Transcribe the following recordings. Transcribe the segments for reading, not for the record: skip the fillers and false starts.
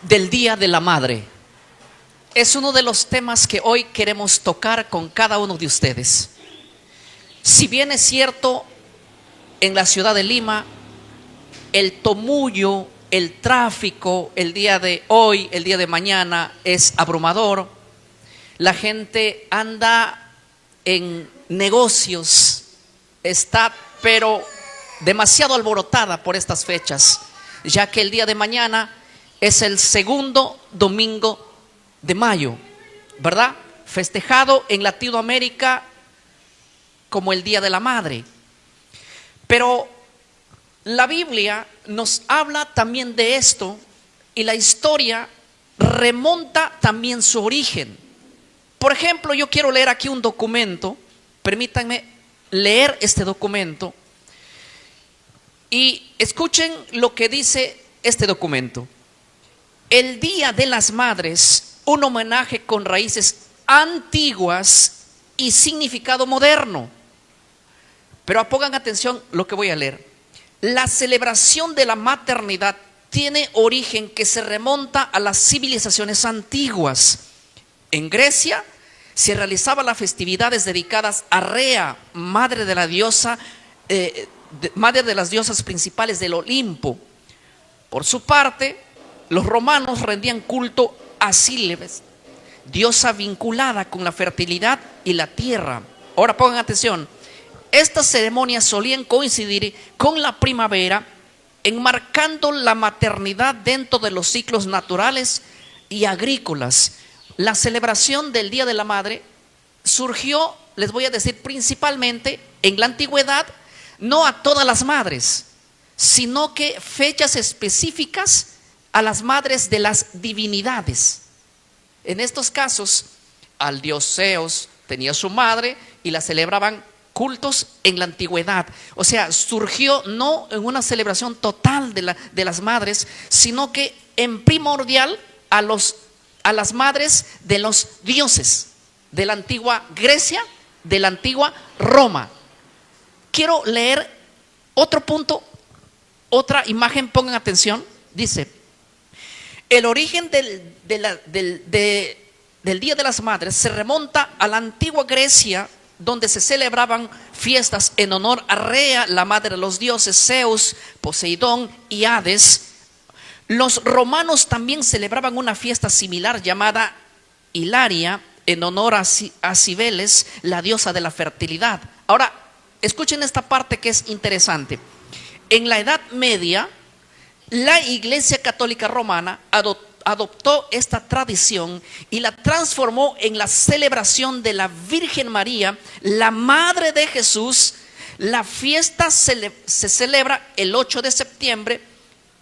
del Día de la Madre. Es uno de los temas que hoy queremos tocar con cada uno de ustedes. Si bien es cierto, en la ciudad de Lima, el tumulto, el tráfico, el día de hoy, el día de mañana es abrumador. La gente anda en negocios, está pero demasiado alborotada por estas fechas, ya que el día de mañana es el segundo domingo de mayo, ¿verdad? Festejado en Latinoamérica como el Día de la Madre. Pero la Biblia nos habla también de esto y la historia remonta también su origen. Por ejemplo, yo quiero leer aquí un documento, permítanme leer este documento y escuchen lo que dice este documento. El Día de las Madres, un homenaje con raíces antiguas y significado moderno. Pero pongan atención lo que voy a leer. La celebración de la maternidad tiene origen que se remonta a las civilizaciones antiguas. En Grecia se realizaban las festividades dedicadas a Rea, madre de la diosa, madre de las diosas principales del Olimpo. Por su parte, los romanos rendían culto a Cílebes, diosa vinculada con la fertilidad y la tierra. Ahora pongan atención. Estas ceremonias solían coincidir con la primavera, enmarcando la maternidad dentro de los ciclos naturales y agrícolas. La celebración del Día de la Madre surgió, les voy a decir, principalmente en la antigüedad, no a todas las madres, sino que fechas específicas a las madres de las divinidades. En estos casos, al dios Zeus tenía su madre y la celebraban cultos en la antigüedad. O sea, surgió no en una celebración total de las madres, sino que en primordial a las madres de los dioses de la antigua Grecia, de la antigua Roma. Quiero leer otro punto, otra imagen, pongan atención. Dice: el origen del Día de las Madres se remonta a la antigua Grecia, donde se celebraban fiestas en honor a Rea, la madre de los dioses, Zeus, Poseidón y Hades. Los romanos también celebraban una fiesta similar llamada Hilaria, en honor a Cibeles, la diosa de la fertilidad. Ahora, escuchen esta parte que es interesante. En la Edad Media, la Iglesia Católica Romana adoptó esta tradición y la transformó en la celebración de la Virgen María, la Madre de Jesús. La fiesta se celebra el 8 de septiembre,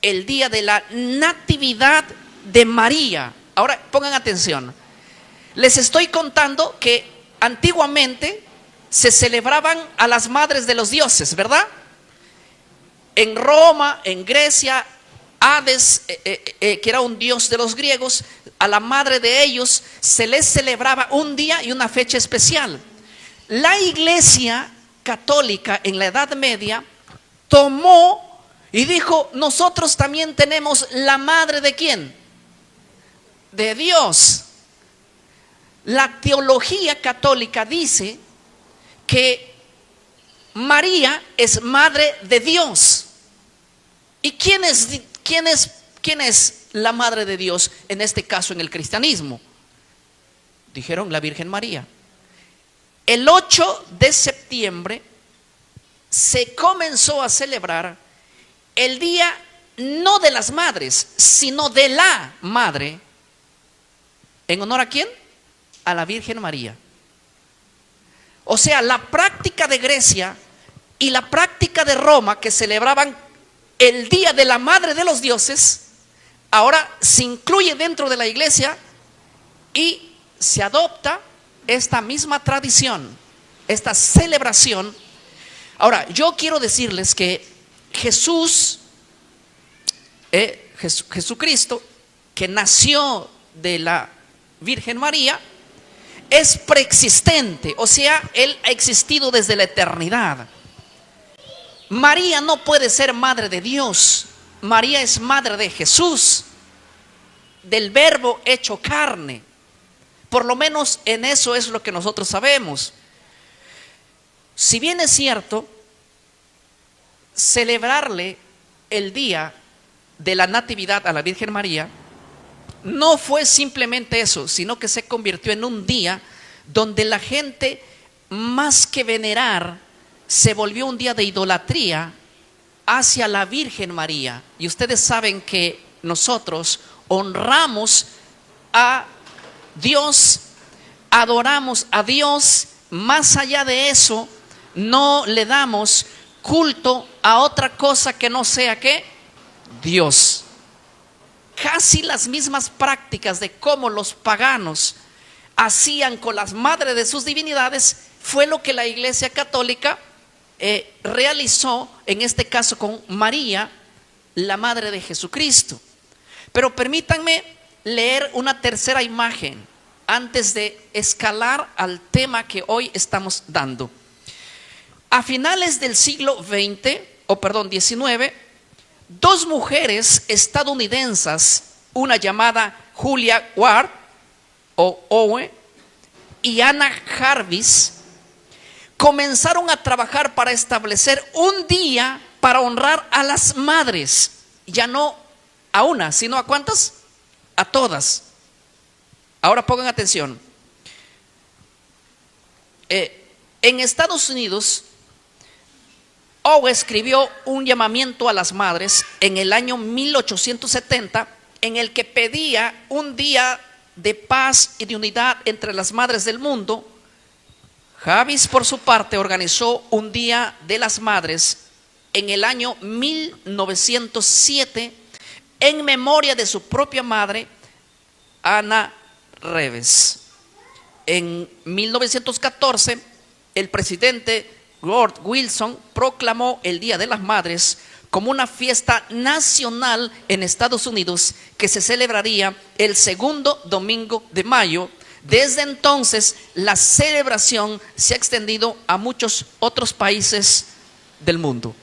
el día de la Natividad de María. Ahora pongan atención. Les estoy contando que antiguamente se celebraban a las madres de los dioses, ¿verdad? En Roma, en Grecia, Hades, que era un dios de los griegos, a la madre de ellos se les celebraba un día y una fecha especial. La Iglesia Católica en la Edad Media tomó y dijo: nosotros también tenemos la madre ¿de quién? De Dios. La teología católica dice que María es madre de Dios. ¿Y quién es la madre de Dios en este caso en el cristianismo? Dijeron la Virgen María. El 8 de septiembre se comenzó a celebrar el día no de las madres, sino de la madre. ¿En honor a quién? A la Virgen María. O sea, la práctica de Grecia y la práctica de Roma, que celebraban el día de la madre de los dioses, ahora se incluye dentro de la iglesia y se adopta esta misma tradición, esta celebración. Ahora, yo quiero decirles que Jesucristo, que nació de la Virgen María, es preexistente, o sea, Él ha existido desde la eternidad. María no puede ser madre de Dios, María es madre de Jesús. del verbo hecho carne. Por lo menos en eso es lo que nosotros sabemos. Si bien es cierto, celebrarle el día de la Natividad a la Virgen María no fue simplemente eso, sino que se convirtió en un día donde la gente, más que venerar, se volvió un día de idolatría hacia la Virgen María. Y ustedes saben que nosotros honramos a Dios, adoramos a Dios. Más allá de eso, no le damos culto a otra cosa que no sea que Dios. Casi las mismas prácticas de cómo los paganos hacían con las madres de sus divinidades fue lo que la Iglesia Católica realizó, en este caso con María, la madre de Jesucristo. Pero permítanme leer una tercera imagen antes de escalar al tema que hoy estamos dando. A finales del siglo XIX, dos mujeres estadounidenses, una llamada Julia Ward o Owe y Anna Jarvis, comenzaron a trabajar para establecer un día para honrar a las madres. Ya no a una, sino a ¿cuántas? A todas. Ahora pongan atención. En Estados Unidos, Owe escribió un llamamiento a las madres en el año 1870, en el que pedía un día de paz y de unidad entre las madres del mundo. Jarvis, por su parte, organizó un día de las madres en el año 1907 en memoria de su propia madre, Anna Reves. En 1914, el presidente Lord Wilson proclamó el Día de las Madres como una fiesta nacional en Estados Unidos que se celebraría el segundo domingo de mayo. Desde entonces, la celebración se ha extendido a muchos otros países del mundo.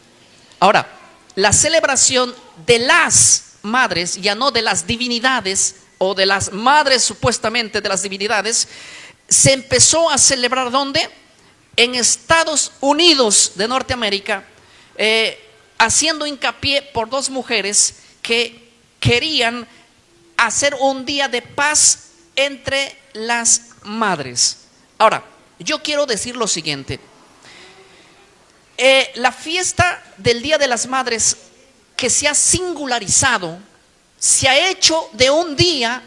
Ahora, la celebración de las madres, ya no de las divinidades o de las madres supuestamente de las divinidades, se empezó a celebrar ¿dónde? En Estados Unidos de Norteamérica, haciendo hincapié por dos mujeres que querían hacer un día de paz entre las madres. Ahora, yo quiero decir lo siguiente. La fiesta del Día de las Madres, que se ha singularizado, se ha hecho de un día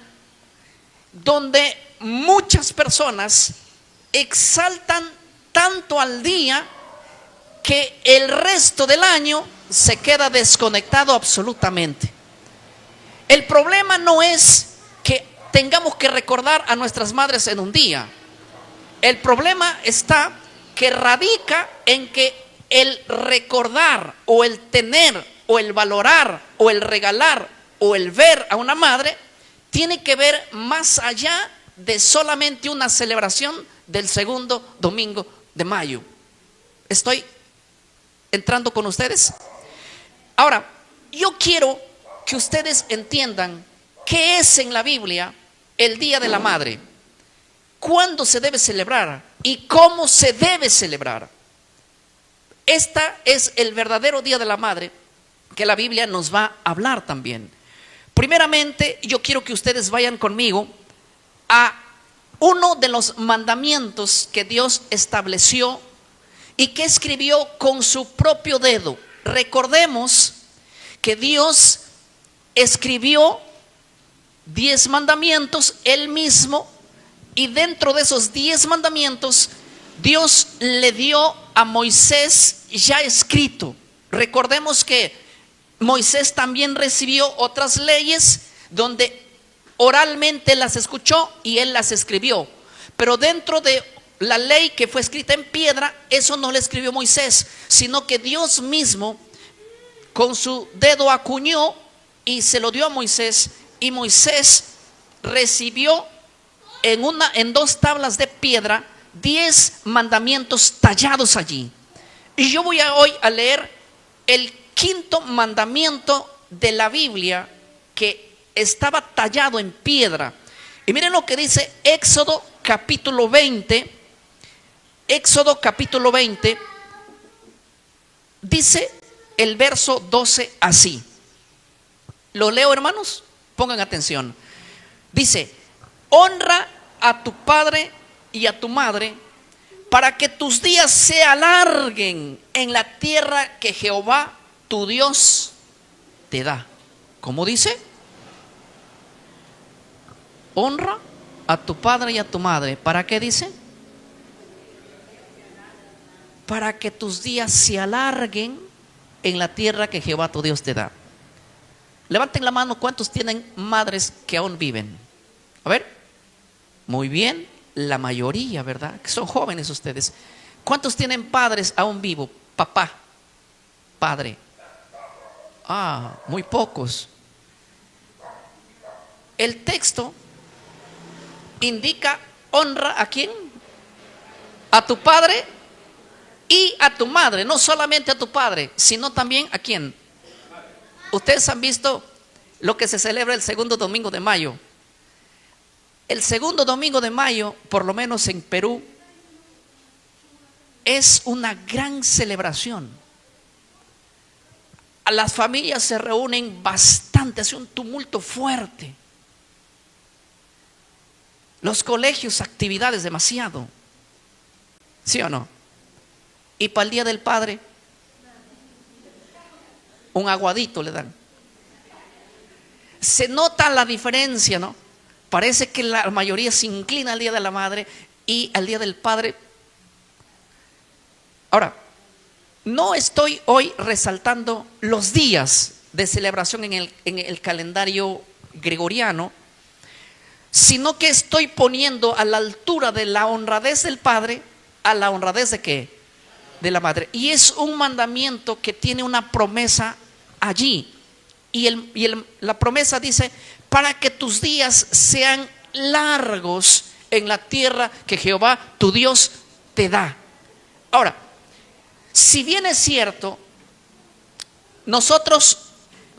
donde muchas personas exaltan tanto al día que el resto del año se queda desconectado absolutamente. El problema no es que tengamos que recordar a nuestras madres en un día. El problema está que radica en que el recordar o el tener o el valorar o el regalar o el ver a una madre tiene que ver más allá de solamente una celebración del segundo domingo de mayo. ¿Estoy entrando con ustedes? Ahora, yo quiero que ustedes entiendan qué es en la Biblia el Día de la Madre, cuándo se debe celebrar y cómo se debe celebrar. Este es el verdadero Día de la Madre que la Biblia nos va a hablar también. Primeramente, yo quiero que ustedes vayan conmigo a uno de los mandamientos que Dios estableció y que escribió con su propio dedo. Recordemos que Dios escribió 10 mandamientos él mismo, y dentro de esos 10 mandamientos Dios le dio a Moisés ya escrito. Recordemos que Moisés también recibió otras leyes donde oralmente las escuchó y él las escribió, pero dentro de la ley que fue escrita en piedra, eso no lo escribió Moisés, sino que Dios mismo con su dedo acuñó y se lo dio a Moisés, y Moisés recibió en 2 tablas de piedra 10 mandamientos tallados allí. Y yo voy hoy a leer el 5.º mandamiento de la Biblia, que estaba tallado en piedra. Y miren lo que dice Éxodo capítulo 20. Éxodo capítulo 20. Dice el verso 12 así. ¿Lo leo, hermanos? Pongan atención. Dice: honra a tu padre y a tu madre, para que tus días se alarguen en la tierra que Jehová tu Dios te da. ¿Cómo dice? Honra a tu padre y a tu madre. ¿Para qué dice? Para que tus días se alarguen en la tierra que Jehová tu Dios te da. Levanten la mano, ¿cuántos tienen madres que aún viven? A ver, muy bien, la mayoría, ¿verdad? Que son jóvenes ustedes. ¿Cuántos tienen padres aún vivos? Papá, padre. Muy pocos. El texto indica: honra a quién, a tu padre y a tu madre. No solamente a tu padre, sino también a quién. Ustedes han visto lo que se celebra el segundo domingo de mayo. El segundo domingo de mayo, por lo menos en Perú, es una gran celebración. A las familias se reúnen bastante, hace un tumulto fuerte. Los colegios, actividades demasiado. ¿Sí o no? Y para el Día del Padre, un aguadito le dan. Se nota la diferencia, ¿no? Parece que la mayoría se inclina al Día de la Madre y al Día del Padre. Ahora, no estoy hoy resaltando los días de celebración en el calendario gregoriano, sino que estoy poniendo a la altura de la honradez del padre a la honradez de ¿qué? De la madre. Y es un mandamiento que tiene una promesa allí. Y la promesa dice: para que tus días sean largos en la tierra que Jehová tu Dios te da. Ahora, si bien es cierto, nosotros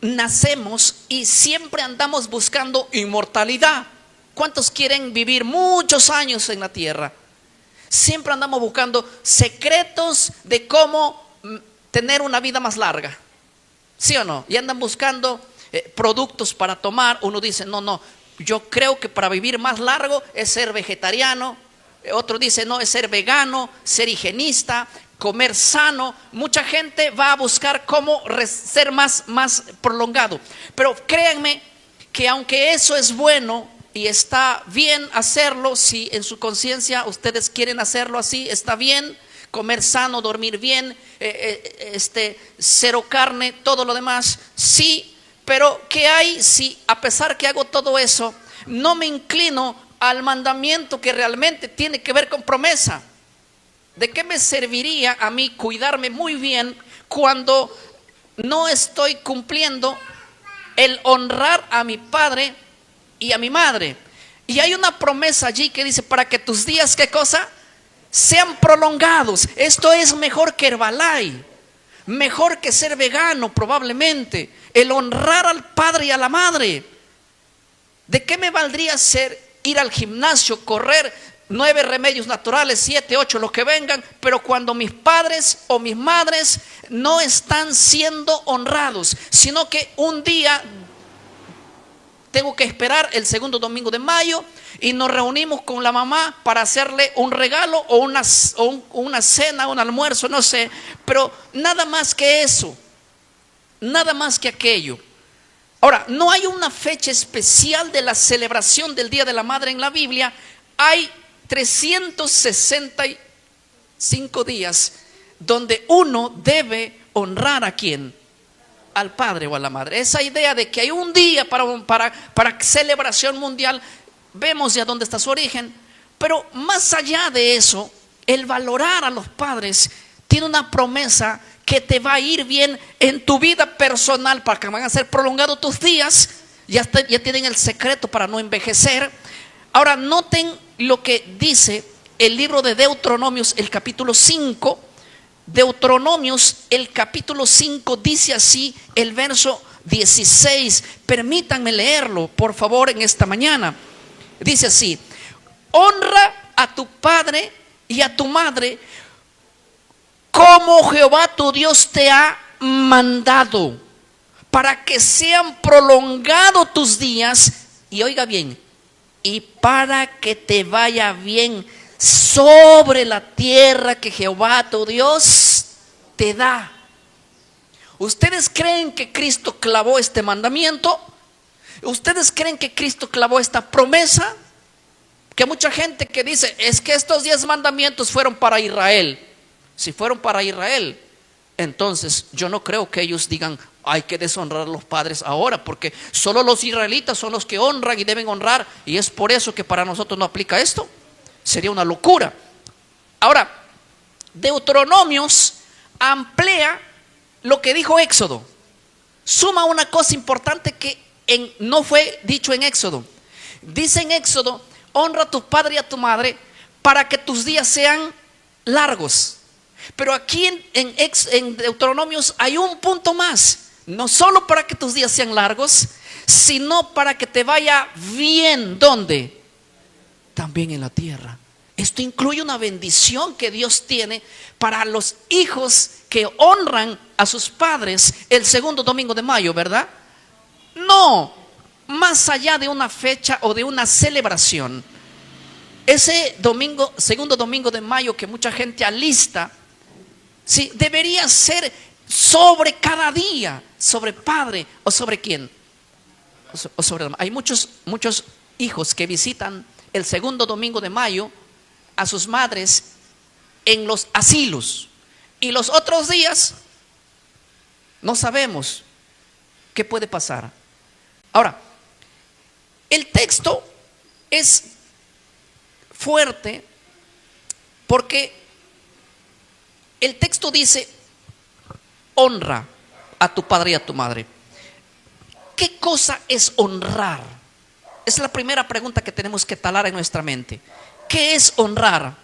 nacemos y siempre andamos buscando inmortalidad. ¿Cuántos quieren vivir muchos años en la tierra? Siempre andamos buscando secretos de cómo tener una vida más larga. ¿Sí o no? Y andan buscando productos para tomar. Uno dice: no, yo creo que para vivir más largo es ser vegetariano. Otro dice: no, es ser vegano, ser higienista, comer sano. Mucha gente va a buscar cómo ser más prolongado. Pero créanme que aunque eso es bueno y está bien hacerlo, si en su conciencia ustedes quieren hacerlo así, está bien. Comer sano, dormir bien, cero carne, todo lo demás, sí. Pero ¿qué hay si a pesar que hago todo eso, no me inclino al mandamiento que realmente tiene que ver con promesa? ¿De qué me serviría a mí cuidarme muy bien cuando no estoy cumpliendo el honrar a mi padre y a mi madre? Y hay una promesa allí que dice: para que tus días, ¿qué cosa? Sean prolongados. Esto es mejor que Herbalife, mejor que ser vegano probablemente. El honrar al padre y a la madre. ¿De qué me valdría ir al gimnasio, correr 9 remedios naturales, 7, 8, los que vengan, pero cuando mis padres o mis madres no están siendo honrados, sino que un día tengo que esperar el segundo domingo de mayo y nos reunimos con la mamá para hacerle un regalo o una cena, un almuerzo, no sé, pero nada más que eso, nada más que aquello. Ahora, no hay una fecha especial de la celebración del Día de la Madre en la Biblia. Hay 365 días donde uno debe honrar ¿a quién? Al padre o a la madre. Esa idea de que hay un día para celebración mundial, vemos de dónde está su origen. Pero más allá de eso, el valorar a los padres tiene una promesa que te va a ir bien en tu vida personal, para que van a ser prolongados tus días. Ya tienen el secreto para no envejecer. Ahora noten lo que dice el libro de Deuteronomios, el capítulo 5. Deuteronomios, el capítulo 5, dice así el verso 16. Permítanme leerlo, por favor, en esta mañana. Dice así: honra a tu padre y a tu madre como Jehová tu Dios te ha mandado, para que sean prolongados tus días. Y oiga bien, y para que te vaya bien sobre la tierra que Jehová tu Dios te da. ¿Ustedes creen que Cristo clavó este mandamiento? ¿Ustedes creen que Cristo clavó esta promesa? Que mucha gente que dice, es que estos 10 mandamientos fueron para Israel. Si fueron para Israel, entonces yo no creo que ellos digan, hay que deshonrar a los padres ahora, porque solo los israelitas son los que honran y deben honrar, y es por eso que para nosotros no aplica esto. Sería una locura. Ahora, Deuteronomios amplía lo que dijo Éxodo. Suma una cosa importante que no fue dicho en Éxodo. Dice en Éxodo: honra a tu padre y a tu madre para que tus días sean largos. Pero aquí en Deuteronomios hay un punto más. No solo para que tus días sean largos, sino para que te vaya bien. ¿Dónde? También en la tierra. Esto incluye una bendición que Dios tiene para los hijos que honran a sus padres el segundo domingo de mayo, ¿verdad? No, más allá de una fecha o de una celebración. Ese domingo, segundo domingo de mayo, que mucha gente alista, sí, debería ser sobre cada día, sobre padre o sobre quién. O sobre, hay muchos hijos que visitan el segundo domingo de mayo a sus madres en los asilos, y los otros días no sabemos qué puede pasar. Ahora, el texto es fuerte porque el texto dice: honra a tu padre y a tu madre. ¿Qué cosa es honrar? Es la primera pregunta que tenemos que talar en nuestra mente. ¿Qué es honrar?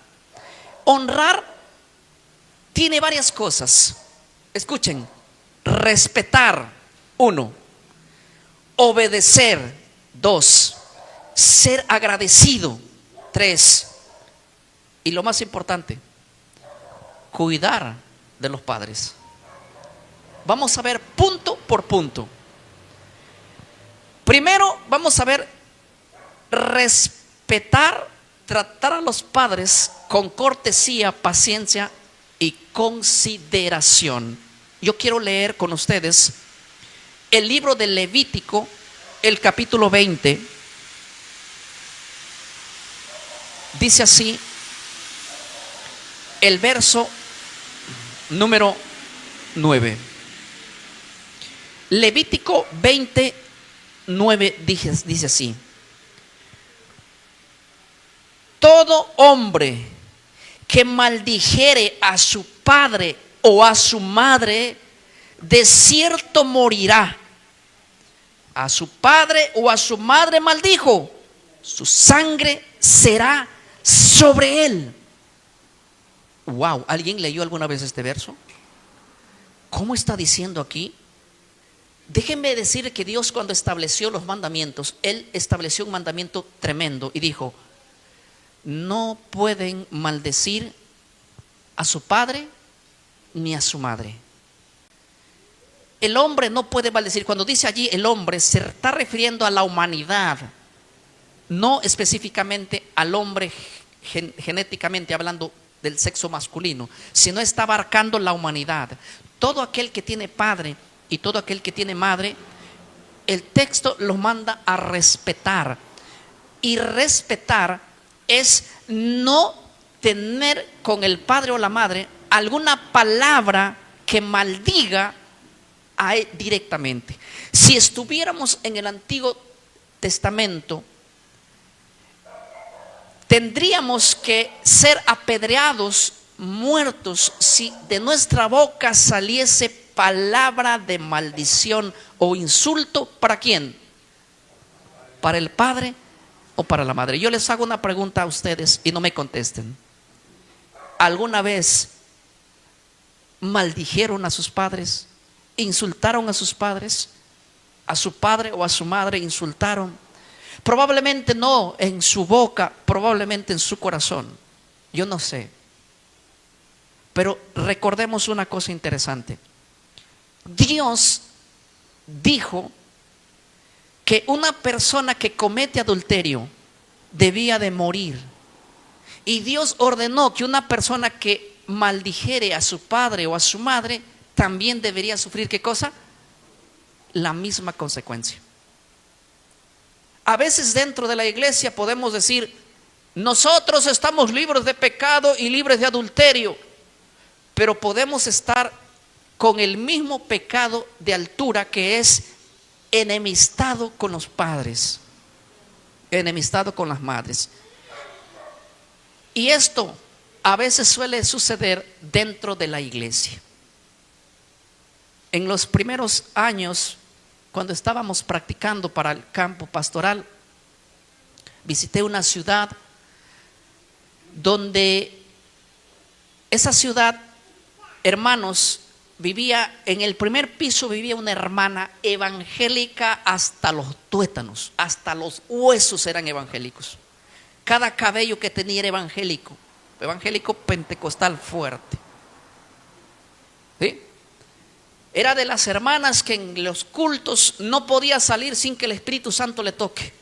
Honrar tiene varias cosas. Escuchen: respetar, 1; obedecer, 2; ser agradecido, 3; y lo más importante, cuidar de los padres. Vamos a ver punto por punto. Primero vamos a ver respetar, tratar a los padres con cortesía, paciencia y consideración. Yo quiero leer con ustedes el libro de Levítico, el capítulo 20. Dice así el verso número 9. Levítico 20:9 dice así: todo hombre que maldijere a su padre o a su madre, de cierto morirá. A su padre o a su madre maldijo, su sangre será sobre él. Wow, ¿alguien leyó alguna vez este verso? ¿Cómo está diciendo aquí? Déjenme decir que Dios, cuando estableció los mandamientos, Él estableció un mandamiento tremendo y dijo: no pueden maldecir a su padre ni a su madre. El hombre no puede maldecir. Cuando dice allí el hombre, se está refiriendo a la humanidad, no específicamente al hombre genéticamente hablando del sexo masculino, sino está abarcando la humanidad. Todo aquel que tiene padre y todo aquel que tiene madre, el texto los manda a respetar. Y respetar es no tener con el padre o la madre alguna palabra que maldiga a él directamente. Si estuviéramos en el Antiguo Testamento, tendríamos que ser apedreados, muertos, si de nuestra boca saliese palabra de maldición o insulto. ¿Para quién? ¿Para el padre o para la madre? Yo les hago una pregunta a ustedes y no me contesten. ¿Alguna vez maldijeron a sus padres? ¿Insultaron a sus padres? a su padre o a su madre insultaron. Probablemente no en su boca, probablemente en su corazón. Yo no sé. Pero recordemos una cosa interesante. Dios dijo que una persona que comete adulterio debía de morir. Y Dios ordenó que una persona que maldijere a su padre o a su madre también debería sufrir, ¿qué cosa? La misma consecuencia. A veces dentro de la iglesia podemos decir, nosotros estamos libres de pecado y libres de adulterio, pero podemos estar con el mismo pecado de altura, que es enemistado con los padres, enemistado con las madres. Y esto a veces suele suceder dentro de la iglesia. En los primeros años, cuando estábamos practicando para el campo pastoral, visité una ciudad donde esa ciudad, hermanos, vivía en el primer piso, vivía una hermana evangélica hasta los tuétanos, hasta los huesos eran evangélicos. Cada cabello que tenía era evangélico, evangélico pentecostal fuerte. ¿Sí? Era de las hermanas que en los cultos no podía salir sin que el Espíritu Santo le toque.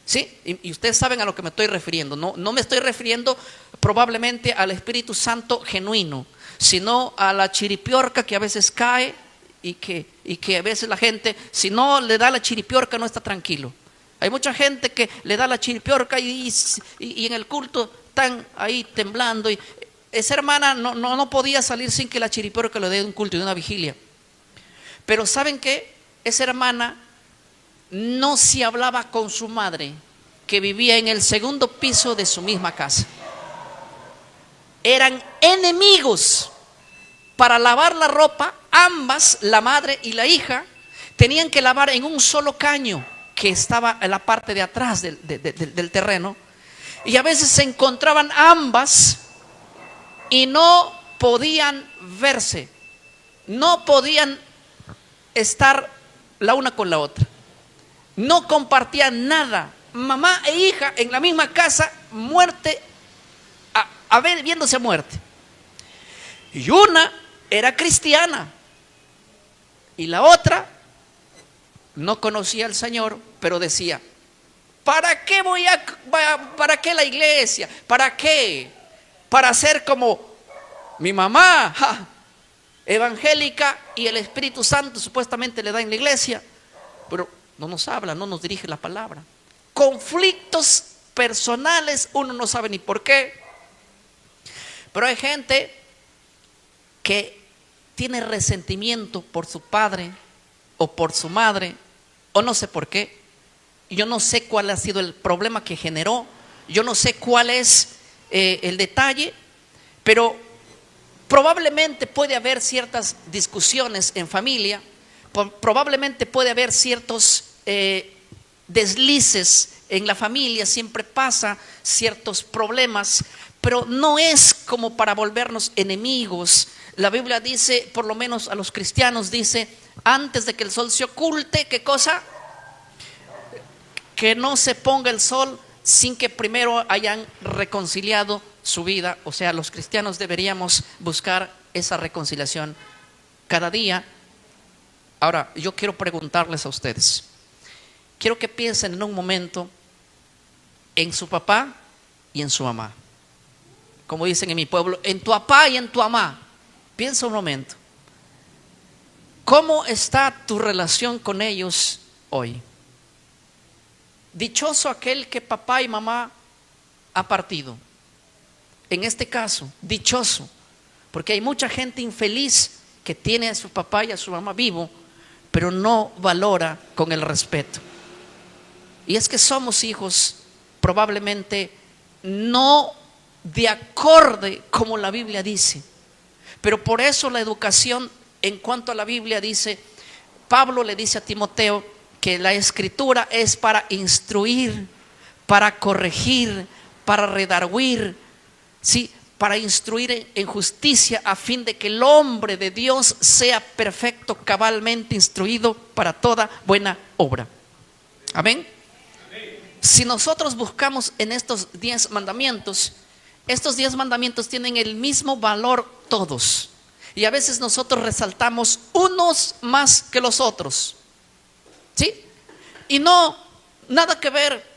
¿Sí? Y ustedes saben a lo que me estoy refiriendo. No me estoy refiriendo probablemente al Espíritu Santo genuino, sino a la chiripiorca que a veces cae y que a veces la gente, si no le da la chiripiorca, no está tranquilo. Hay mucha gente que le da la chiripiorca y en el culto están ahí temblando. Y esa hermana no podía salir sin que la chiripiorca le dé un culto y una vigilia. Pero ¿saben qué? Esa hermana no se hablaba con su madre, que vivía en el segundo piso de su misma casa. Eran enemigos. Para lavar la ropa, ambas, la madre y la hija, tenían que lavar en un solo caño que estaba en la parte de atrás del terreno. Y a veces se encontraban ambas y no podían verse, no podían estar la una con la otra, no compartían nada. Mamá e hija en la misma casa, muerte, viéndose a muerte. Y una era cristiana y la otra no conocía al Señor, pero decía, ¿para qué para qué la iglesia? ¿Para qué? Para ser como mi mamá, evangélica, y el Espíritu Santo supuestamente le da en la iglesia, pero no nos habla, no nos dirige la palabra. Conflictos personales, uno no sabe ni por qué. Pero hay gente que tiene resentimiento por su padre o por su madre, o no sé por qué. Yo no sé cuál ha sido el problema que generó, yo no sé cuál es el detalle, pero probablemente puede haber ciertas discusiones en familia, probablemente puede haber ciertos deslices en la familia, siempre pasa ciertos problemas, pero no es como para volvernos enemigos. La Biblia dice, por lo menos a los cristianos dice, antes de que el sol se oculte, ¿qué cosa? Que no se ponga el sol sin que primero hayan reconciliado su vida. O sea, los cristianos deberíamos buscar esa reconciliación cada día. Ahora, yo quiero preguntarles a ustedes, quiero que piensen en un momento en su papá y en su mamá. Como dicen en mi pueblo, en tu papá y en tu mamá. Piensa un momento. ¿Cómo está tu relación con ellos hoy? Dichoso aquel que papá y mamá ha partido. En este caso, dichoso, porque hay mucha gente infeliz que tiene a su papá y a su mamá vivo, pero no valora con el respeto. Y es que somos hijos probablemente no de acorde como la Biblia dice. Pero por eso la educación en cuanto a la Biblia dice, Pablo le dice a Timoteo que la escritura es para instruir, para corregir, para redarguir, ¿sí? para instruir en justicia, a fin de que el hombre de Dios sea perfecto, cabalmente instruido para toda buena obra. Amén. Si nosotros buscamos en estos 10 mandamientos, estos 10 mandamientos tienen el mismo valor todos. Y a veces nosotros resaltamos unos más que los otros, ¿sí? Y no, nada que ver.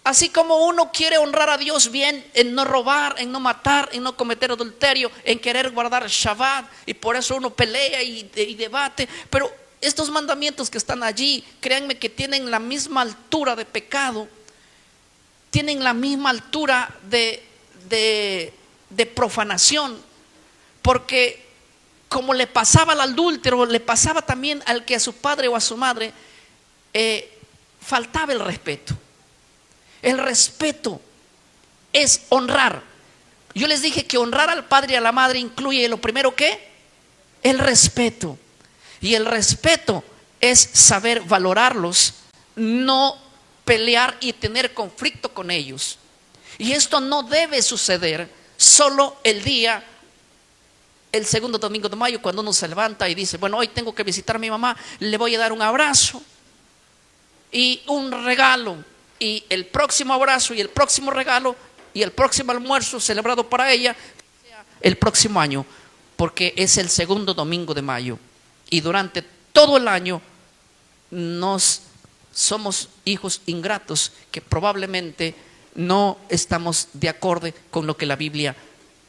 Así como uno quiere honrar a Dios bien en no robar, en no matar, en no cometer adulterio, en querer guardar Shabbat, y por eso uno pelea y debate. Pero estos mandamientos que están allí, créanme que tienen la misma altura de pecado, tienen la misma altura de profanación, porque como le pasaba al adúltero, le pasaba también al que a su padre o a su madre faltaba el respeto. El respeto es honrar. Yo les dije que honrar al padre y a la madre incluye lo primero que el respeto. Y el respeto es saber valorarlos, no pelear y tener conflicto con ellos. Y esto no debe suceder solo el segundo domingo de mayo, cuando uno se levanta y dice, bueno, hoy tengo que visitar a mi mamá, le voy a dar un abrazo y un regalo, y el próximo abrazo y el próximo regalo y el próximo almuerzo celebrado para ella sea el próximo año, porque es el segundo domingo de mayo. Y durante todo el año somos hijos ingratos que probablemente no estamos de acuerdo con lo que la Biblia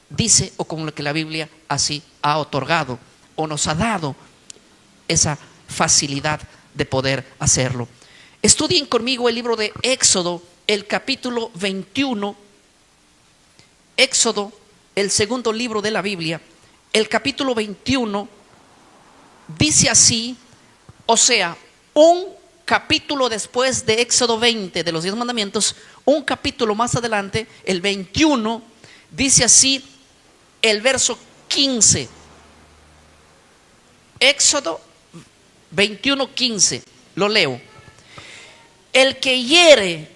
dice o con lo que la Biblia así ha otorgado o nos ha dado esa facilidad de poder hacerlo. Estudien conmigo el libro de Éxodo, el capítulo 21. Éxodo, el segundo libro de la Biblia, el capítulo 21 dice así, o sea, un capítulo después de Éxodo 20 de los 10 mandamientos, un capítulo más adelante, el 21, dice así el verso 15. Éxodo 21, 15, lo leo. El que hiere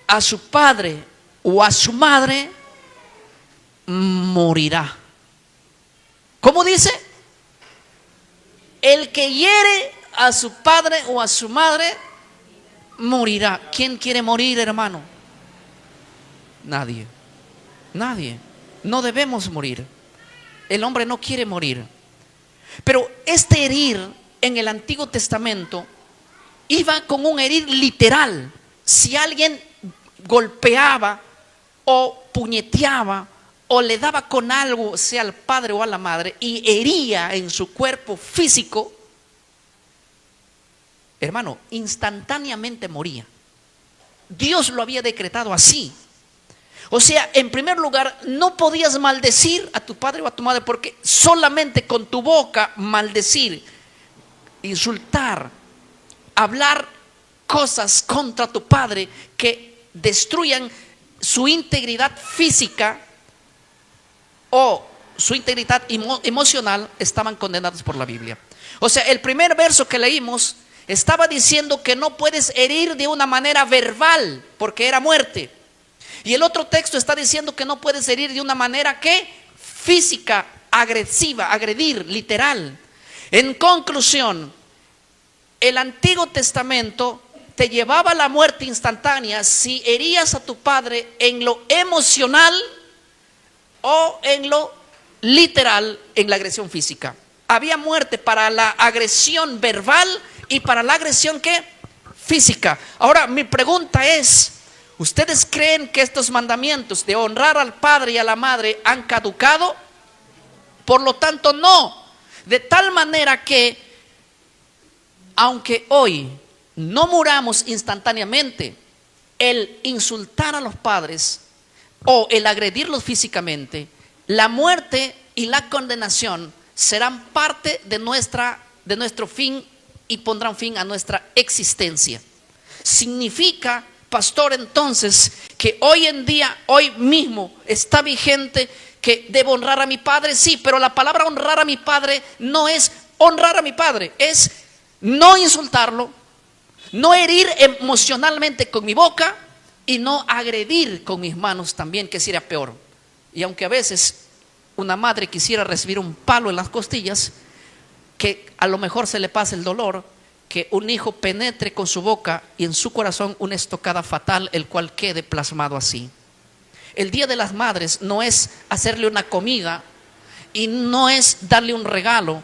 a su padre o a su madre morirá. ¿Cómo dice? El que hiere a su padre o a su madre morirá. ¿Quién quiere morir, hermano? Nadie. Nadie. No debemos morir. El hombre no quiere morir. Pero este herir en el Antiguo Testamento iba con un herir literal. Si alguien golpeaba o puñeteaba o le daba con algo, sea al padre o a la madre, y hería en su cuerpo físico, hermano, instantáneamente moría. Dios lo había decretado así. O sea, en primer lugar, no podías maldecir a tu padre o a tu madre, porque solamente con tu boca maldecir, insultar, hablar cosas contra tu padre que destruyan su integridad física o su integridad emocional, estaban condenados por la Biblia. O sea, el primer verso que leímos estaba diciendo que no puedes herir de una manera verbal, porque era muerte. Y el otro texto está diciendo que no puedes herir de una manera que física, agresiva, agredir, literal. En conclusión, el Antiguo Testamento te llevaba a la muerte instantánea si herías a tu padre en lo emocional o en lo literal, en la agresión física. Había muerte para la agresión verbal y para la agresión ¿qué? Física. Ahora mi pregunta es, ¿ustedes creen que estos mandamientos de honrar al padre y a la madre han caducado? Por lo tanto, no. De tal manera que aunque hoy no muramos instantáneamente, el insultar a los padres o el agredirlos físicamente, la muerte y la condenación serán parte de nuestro fin y pondrán fin a nuestra existencia. Significa, pastor, entonces, que hoy en día, hoy mismo, está vigente que debo honrar a mi padre. Sí, pero la palabra honrar a mi padre no es honrar a mi padre, es no insultarlo, no herir emocionalmente con mi boca y no agredir con mis manos también, que sería peor. Y aunque a veces una madre quisiera recibir un palo en las costillas, que a lo mejor se le pase el dolor, que un hijo penetre con su boca y en su corazón una estocada fatal, el cual quede plasmado así. El Día de las Madres no es hacerle una comida y no es darle un regalo.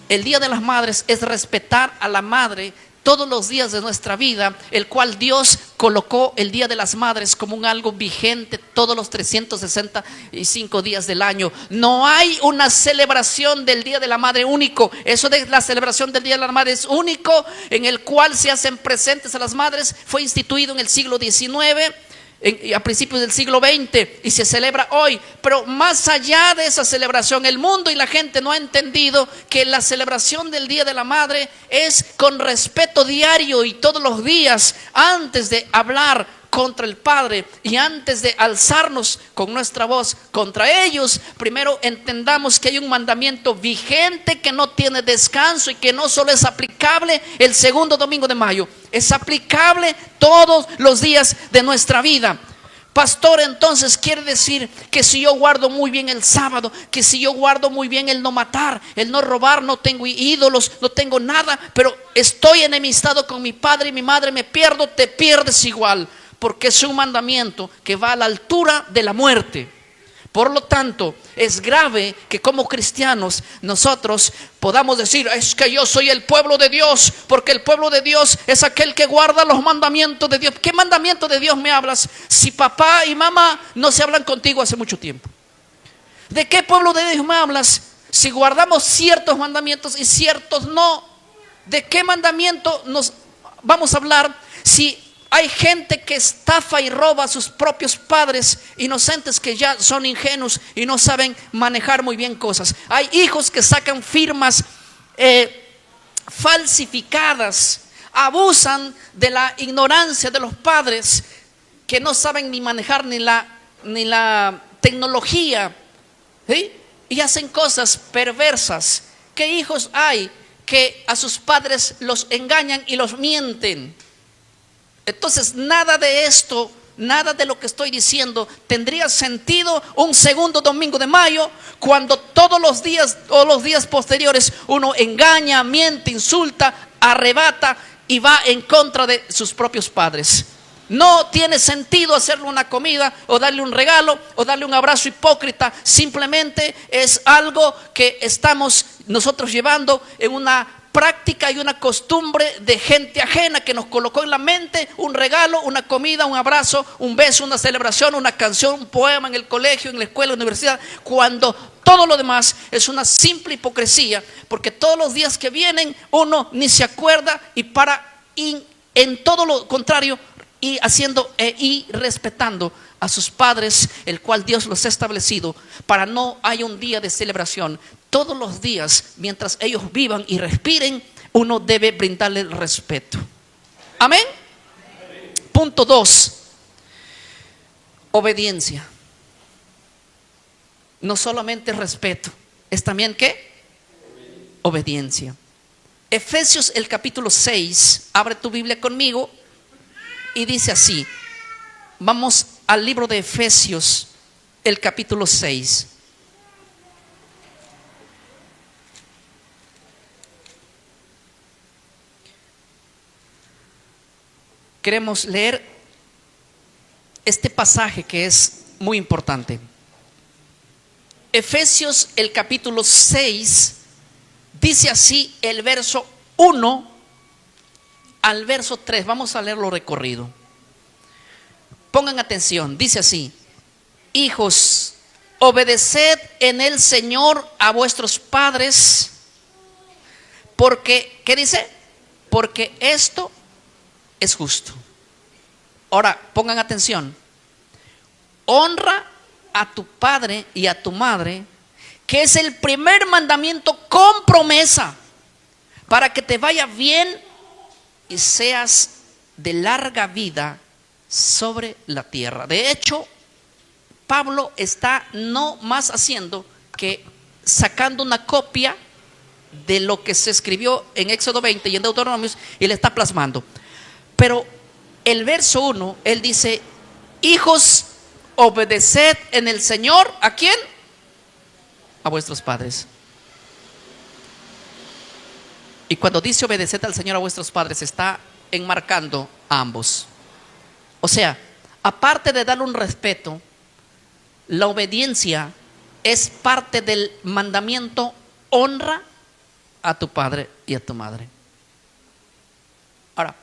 El Día de las Madres es respetar a la madre todos los días de nuestra vida, el cual Dios colocó el Día de las Madres como un algo vigente todos los 365 días del año. No hay una celebración del Día de la Madre único. Eso de la celebración del Día de la Madre es único, en el cual se hacen presentes a las madres. Fue instituido en el siglo XIX, a principios del siglo XX, y se celebra hoy. Pero más allá de esa celebración, el mundo y la gente no ha entendido que la celebración del Día de la Madre es con respeto diario y todos los días. Antes de hablar contra el Padre y antes de alzarnos con nuestra voz contra ellos, primero entendamos que hay un mandamiento vigente que no tiene descanso y que no solo es aplicable el segundo domingo de mayo, es aplicable todos los días de nuestra vida. Pastor, entonces quiere decir que si yo guardo muy bien el sábado, que si yo guardo muy bien el no matar, el no robar, no tengo ídolos, no tengo nada, pero estoy enemistado con mi padre y mi madre, me pierdo, te pierdes igual, porque es un mandamiento que va a la altura de la muerte. Por lo tanto, es grave que como cristianos nosotros podamos decir: es que yo soy el pueblo de Dios, porque el pueblo de Dios es aquel que guarda los mandamientos de Dios. ¿Qué mandamiento de Dios me hablas si papá y mamá no se hablan contigo hace mucho tiempo? ¿De qué pueblo de Dios me hablas si guardamos ciertos mandamientos y ciertos no? ¿De qué mandamiento nos vamos a hablar si hay gente que estafa y roba a sus propios padres inocentes, que ya son ingenuos y no saben manejar muy bien cosas? Hay hijos que sacan firmas falsificadas, abusan de la ignorancia de los padres que no saben ni manejar ni la tecnología, ¿sí? Y hacen cosas perversas. ¿Qué hijos hay que a sus padres los engañan y los mienten? Entonces, nada de esto, nada de lo que estoy diciendo tendría sentido un segundo domingo de mayo, cuando todos los días o los días posteriores uno engaña, miente, insulta, arrebata y va en contra de sus propios padres. No tiene sentido hacerle una comida o darle un regalo o darle un abrazo hipócrita. Simplemente es algo que estamos nosotros llevando en una práctica y una costumbre de gente ajena que nos colocó en la mente un regalo, una comida, un abrazo, un beso, una celebración, una canción, un poema en el colegio, en la escuela, en la universidad, cuando todo lo demás es una simple hipocresía, porque todos los días que vienen uno ni se acuerda y en todo lo contrario y haciendo y respetando a sus padres, el cual Dios los ha establecido para no haya un día de celebración. Todos los días, mientras ellos vivan y respiren, uno debe brindarle el respeto. Amén. Punto 2. Obediencia. No solamente respeto, es también ¿qué? Obediencia. Efesios el capítulo 6. Abre tu Biblia conmigo y dice así. Vamos al libro de Efesios, el capítulo 6. Queremos leer este pasaje que es muy importante. Efesios el capítulo 6 dice así el verso 1 al verso 3. Vamos a leerlo recorrido. Pongan atención, dice así: hijos, obedeced en el Señor a vuestros padres, porque, ¿qué dice? Porque esto es justo. Ahora, pongan atención. Honra a tu padre y a tu madre, que es el primer mandamiento con promesa, para que te vaya bien y seas de larga vida sobre la tierra. De hecho, Pablo está no más haciendo que sacando una copia de lo que se escribió en Éxodo 20 y en Deuteronomio y le está plasmando. Pero el verso 1, él dice: hijos, obedeced en el Señor. ¿A quién? a vuestros padres. Y cuando dice obedeced al Señor a vuestros padres, está enmarcando a ambos. O sea, aparte de darle un respeto, la obediencia es parte del mandamiento: honra a tu padre y a tu madre. Ahora,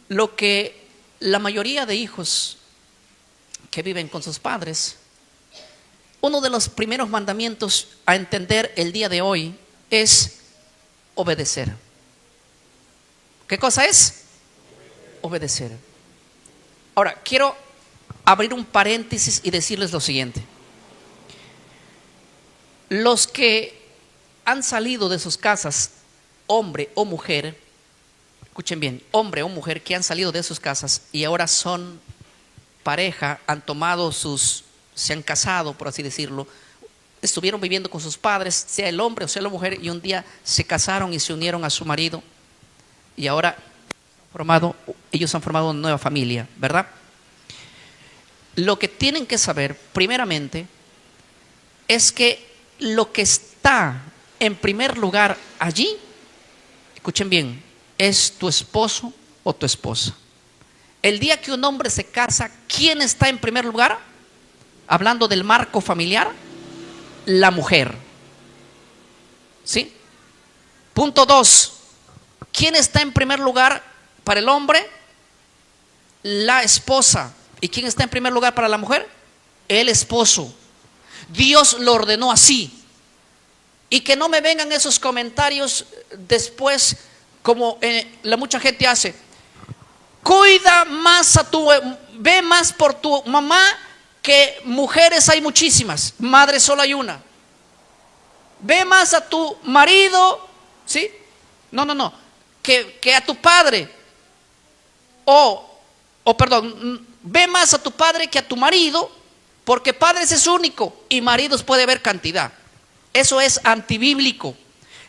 lo que la mayoría de hijos que viven con sus padres, uno de los primeros mandamientos a entender el día de hoy es obedecer. ¿Qué cosa es? Obedecer. Ahora, quiero abrir un paréntesis y decirles lo siguiente. Los que han salido de sus casas, hombre o mujer, escuchen bien, hombre o mujer que han salido de sus casas y ahora son pareja, han tomado se han casado, por así decirlo, estuvieron viviendo con sus padres, sea el hombre o sea la mujer, y un día se casaron y se unieron a su marido, y ahora ellos han formado una nueva familia, ¿verdad? Lo que tienen que saber, primeramente, es que lo que está en primer lugar allí, escuchen bien, es tu esposo o tu esposa. El día que un hombre se casa, ¿quién está en primer lugar? Hablando del marco familiar, la mujer. ¿Sí? Punto 2. ¿Quién está en primer lugar para el hombre? La esposa. ¿Y quién está en primer lugar para la mujer? El esposo. Dios lo ordenó así. Y que no me vengan esos comentarios después, como la mucha gente hace. Cuida más ve más por tu mamá, que mujeres hay muchísimas, madres solo hay una. Ve más a tu marido, ¿sí? No, que a tu padre. Perdón, ve más a tu padre que a tu marido, porque padres es único y maridos puede haber cantidad. Eso es antibíblico.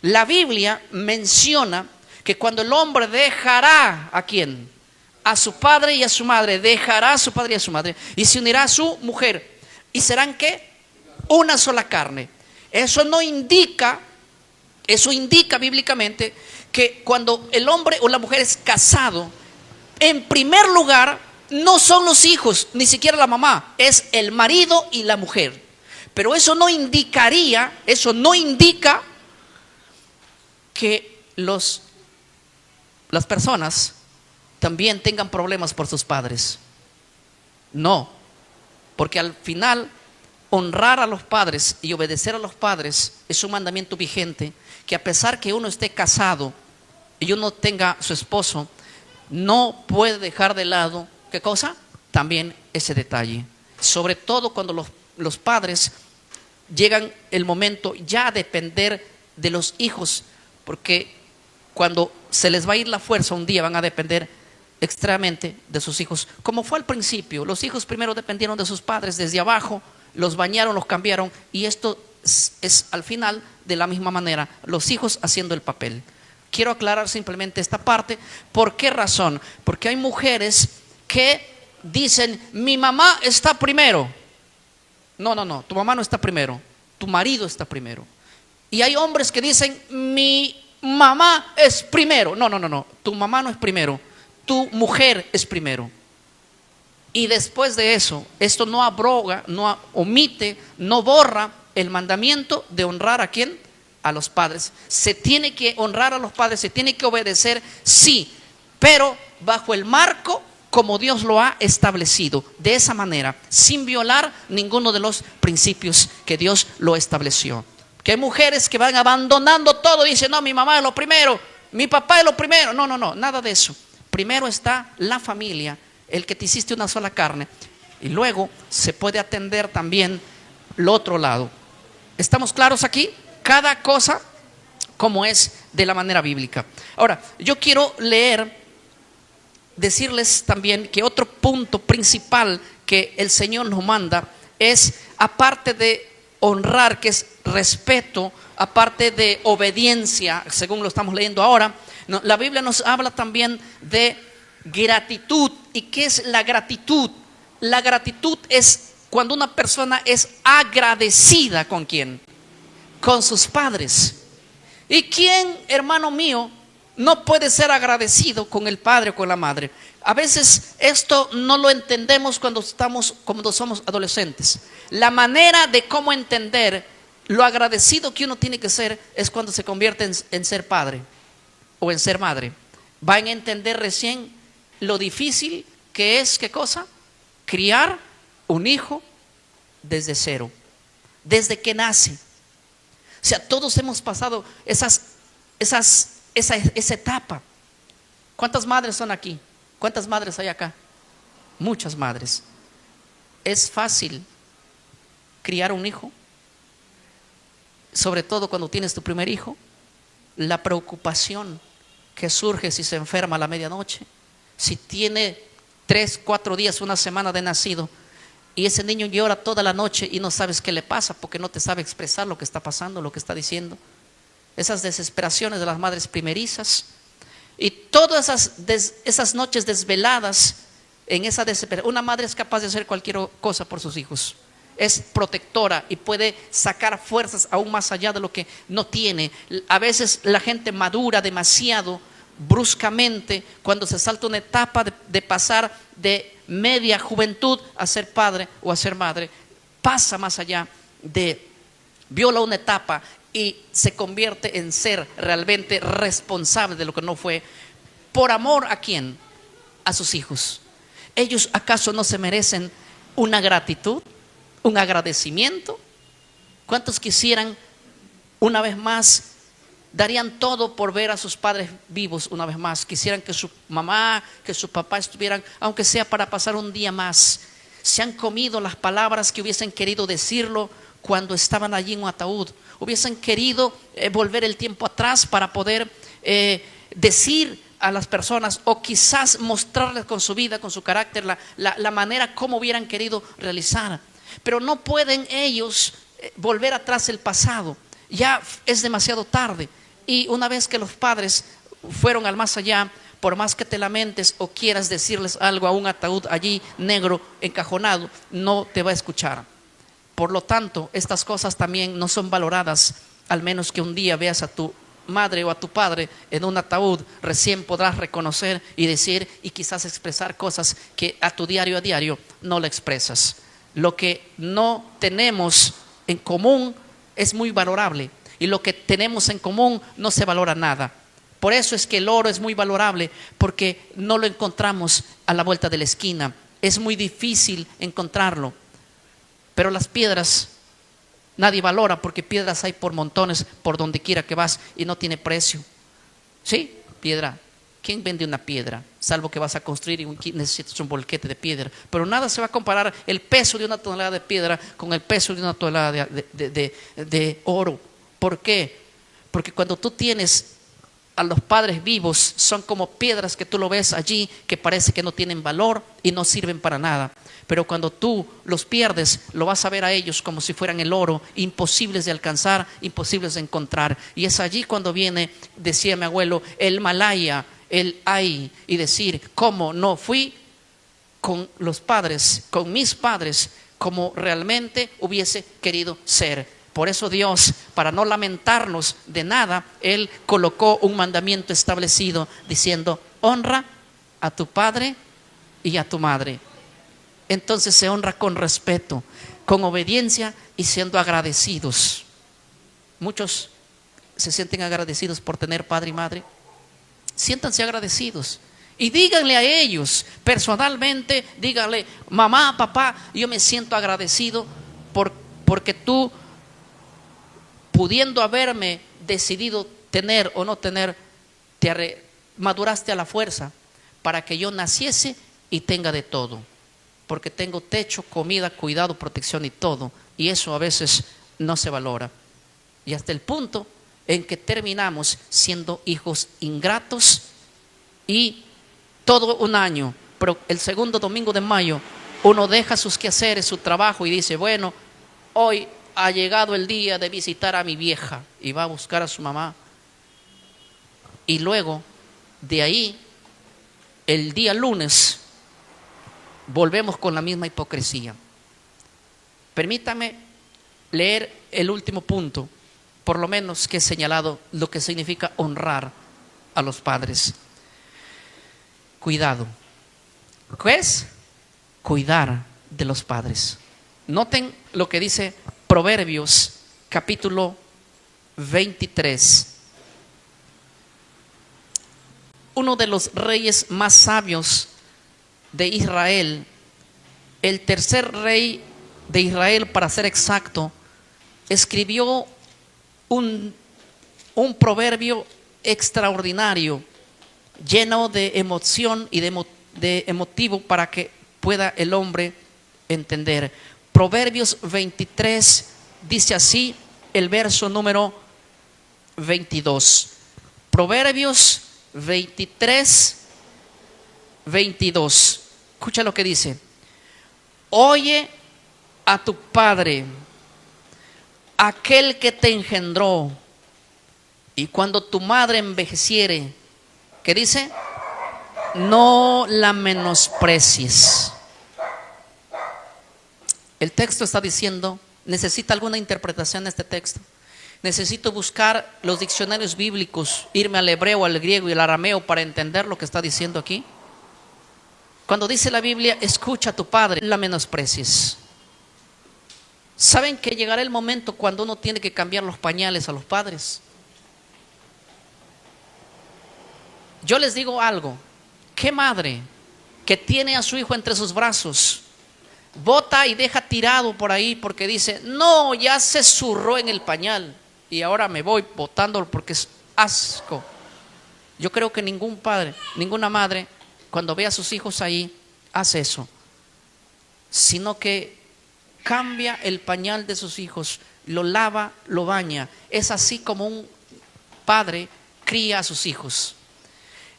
La Biblia menciona que cuando el hombre dejará, ¿a quién? A su padre y a su madre, dejará a su padre y a su madre y se unirá a su mujer, y serán ¿qué? Una sola carne. Eso indica bíblicamente que cuando el hombre o la mujer es casado, en primer lugar no son los hijos, ni siquiera la mamá, es el marido y la mujer. Pero eso no indica que las personas también tengan problemas por sus padres. No, porque al final honrar a los padres y obedecer a los padres es un mandamiento vigente, que a pesar que uno esté casado y uno tenga su esposo, no puede dejar de lado, ¿qué cosa? También ese detalle. Sobre todo cuando los padres llegan el momento ya a depender de los hijos, porque cuando se les va a ir la fuerza un día van a depender extremadamente de sus hijos, como fue al principio. Los hijos primero dependieron de sus padres desde abajo, los bañaron, los cambiaron, y esto es al final de la misma manera, los hijos haciendo el papel. Quiero aclarar simplemente esta parte. ¿Por qué razón? Porque hay mujeres que dicen, mi mamá está primero. No, tu mamá no está primero, tu marido está primero. Y hay hombres que dicen, mi mamá es primero. No, tu mamá no es primero, tu mujer es primero. Y después de eso, esto no abroga, no omite, no borra el mandamiento de honrar ¿a quién? A los padres. Se tiene que honrar a los padres, se tiene que obedecer, sí, pero bajo el marco como Dios lo ha establecido, de esa manera, sin violar ninguno de los principios que Dios lo estableció. Que hay mujeres que van abandonando todo y dicen, no, mi mamá es lo primero, mi papá es lo primero. No, nada de eso. Primero está la familia, el que te hiciste una sola carne, y luego se puede atender también lo otro lado. ¿Estamos claros aquí? Cada cosa como es de la manera bíblica. Ahora, yo quiero decirles también que otro punto principal que el Señor nos manda es, aparte de honrar, que es respeto, aparte de obediencia, según lo estamos leyendo ahora, la Biblia nos habla también de gratitud. ¿Y qué es la gratitud? La gratitud es cuando una persona es agradecida. ¿Con quién? Con sus padres. ¿Y quién, hermano mío, no puede ser agradecido con el padre o con la madre? A veces esto no lo entendemos cuando somos adolescentes. La manera de cómo entender lo agradecido que uno tiene que ser es cuando se convierte en ser padre o en ser madre. Van a entender recién lo difícil que es, ¿qué cosa? Criar un hijo desde cero, desde que nace. O sea, todos hemos pasado esa etapa. ¿Cuántas madres son aquí? ¿Cuántas madres hay acá? Muchas madres. ¿Es fácil criar un hijo? Sobre todo cuando tienes tu primer hijo. La preocupación que surge si se enferma a la medianoche, si tiene 3, 4 días, una semana de nacido, y ese niño llora toda la noche y no sabes qué le pasa porque no te sabe expresar lo que está pasando, lo que está diciendo. Esas desesperaciones de las madres primerizas y todas esas noches desveladas en esa desesperación. Una madre es capaz de hacer cualquier cosa por sus hijos. Es protectora y puede sacar fuerzas aún más allá de lo que no tiene. A veces la gente madura demasiado bruscamente cuando se salta una etapa de pasar de media juventud a ser padre o a ser madre. Pasa más allá viola una etapa y se convierte en ser realmente responsable de lo que no fue. ¿Por amor a quién? A sus hijos. ¿Ellos acaso no se merecen una gratitud? ¿Un agradecimiento? ¿Cuántos quisieran una vez más, darían todo por ver a sus padres vivos una vez más? Quisieran que su mamá, que su papá estuvieran, aunque sea para pasar un día más. Se han comido las palabras que hubiesen querido decirlo cuando estaban allí en un ataúd. Hubiesen querido volver el tiempo atrás para poder decir a las personas, o quizás mostrarles con su vida, con su carácter, la manera como hubieran querido realizar. Pero no pueden ellos volver atrás el pasado. Ya es demasiado tarde. Y una vez que los padres fueron al más allá, por más que te lamentes o quieras decirles algo a un ataúd allí negro, encajonado, no te va a escuchar. Por lo tanto, estas cosas también no son valoradas, al menos que un día veas a tu madre o a tu padre en un ataúd. Recién podrás reconocer y decir y quizás expresar cosas que a tu diario a diario no le expresas. Lo que no tenemos en común es muy valorable, y lo que tenemos en común no se valora nada. Por eso es que el oro es muy valorable, porque no lo encontramos a la vuelta de la esquina. Es muy difícil encontrarlo. Pero las piedras nadie valora, porque piedras hay por montones por donde quiera que vas y no tiene precio. ¿Sí? Piedra. ¿Quién vende una piedra? Salvo que vas a construir y necesitas un bolquete de piedra. Pero nada se va a comparar el peso de una tonelada de piedra con el peso de una tonelada de oro. ¿Por qué? Porque cuando tú tienes a los padres vivos, son como piedras que tú lo ves allí, que parece que no tienen valor y no sirven para nada. Pero cuando tú los pierdes, lo vas a ver a ellos como si fueran el oro, imposibles de alcanzar, imposibles de encontrar. Y es allí cuando viene, decía mi abuelo, el malaya, el ay, y decir, ¿cómo no fui con los padres, con mis padres, como realmente hubiese querido ser? Por eso Dios, para no lamentarnos de nada, Él colocó un mandamiento establecido diciendo, honra a tu padre y a tu madre. Entonces se honra con respeto, con obediencia y siendo agradecidos. Muchos se sienten agradecidos por tener padre y madre. Siéntanse agradecidos y díganle a ellos personalmente, díganle, mamá, papá, yo me siento agradecido porque tú, pudiendo haberme decidido tener o no tener, maduraste a la fuerza para que yo naciese y tenga de todo. Porque tengo techo, comida, cuidado, protección y todo. Y eso a veces no se valora. Y hasta el punto en que terminamos siendo hijos ingratos, y todo un año, pero el segundo domingo de mayo, uno deja sus quehaceres, su trabajo y dice, bueno, hoy ha llegado el día de visitar a mi vieja, y va a buscar a su mamá. Y luego, de ahí, el día lunes, volvemos con la misma hipocresía. Permítame leer el último punto, por lo menos que he señalado lo que significa honrar a los padres. Cuidado. ¿Qué es? Cuidar de los padres. Noten lo que dice Proverbios capítulo 23. Uno de los reyes más sabios de Israel, el tercer rey de Israel para ser exacto, escribió un proverbio extraordinario, lleno de emoción y de emotivo para que pueda el hombre entender. Proverbios 23 dice así, el verso número 22. Proverbios 23, 22. Escucha lo que dice. Oye a tu padre, aquel que te engendró, y cuando tu madre envejeciere, ¿qué dice? No la menosprecies. El texto está diciendo, ¿necesita alguna interpretación de este texto? Necesito buscar los diccionarios bíblicos, irme al hebreo, al griego y al arameo para entender lo que está diciendo aquí. Cuando dice la Biblia, escucha a tu padre, no la menosprecies. ¿Saben que llegará el momento cuando uno tiene que cambiar los pañales a los padres? Yo les digo algo, ¿qué madre que tiene a su hijo entre sus brazos bota y deja tirado por ahí porque dice, no, ya se zurró en el pañal y ahora me voy botándolo porque es asco? Yo creo que ningún padre, ninguna madre, cuando ve a sus hijos ahí, hace eso, sino que cambia el pañal de sus hijos, lo lava, lo baña. Es así como un padre cría a sus hijos.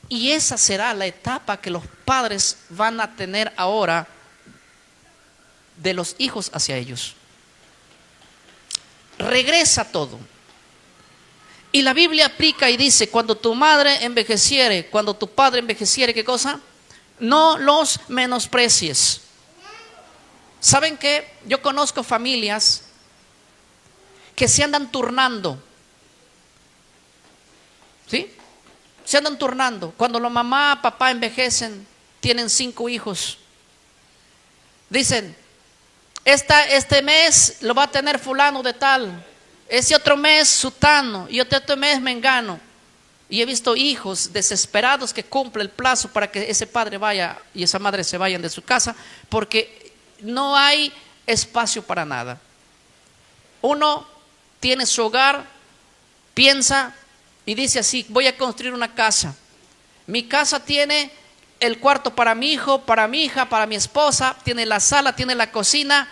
Y esa será la etapa que los padres van a tener ahora de los hijos hacia ellos. Regresa todo. Y la Biblia aplica y dice, cuando tu madre envejeciere, cuando tu padre envejeciere, ¿qué cosa? No los menosprecies. ¿Saben qué? Yo conozco familias que se andan turnando. ¿Sí? Se andan turnando. Cuando la mamá, papá envejecen, tienen 5 hijos. Dicen, este mes lo va a tener fulano de tal, ese otro mes sutano y otro mes mengano. Y he visto hijos desesperados que cumple el plazo para que ese padre vaya y esa madre se vayan de su casa porque no hay espacio para nada. Uno tiene su hogar, piensa y dice así, voy a construir una casa. Mi casa tiene el cuarto para mi hijo, para mi hija, para mi esposa, tiene la sala, tiene la cocina,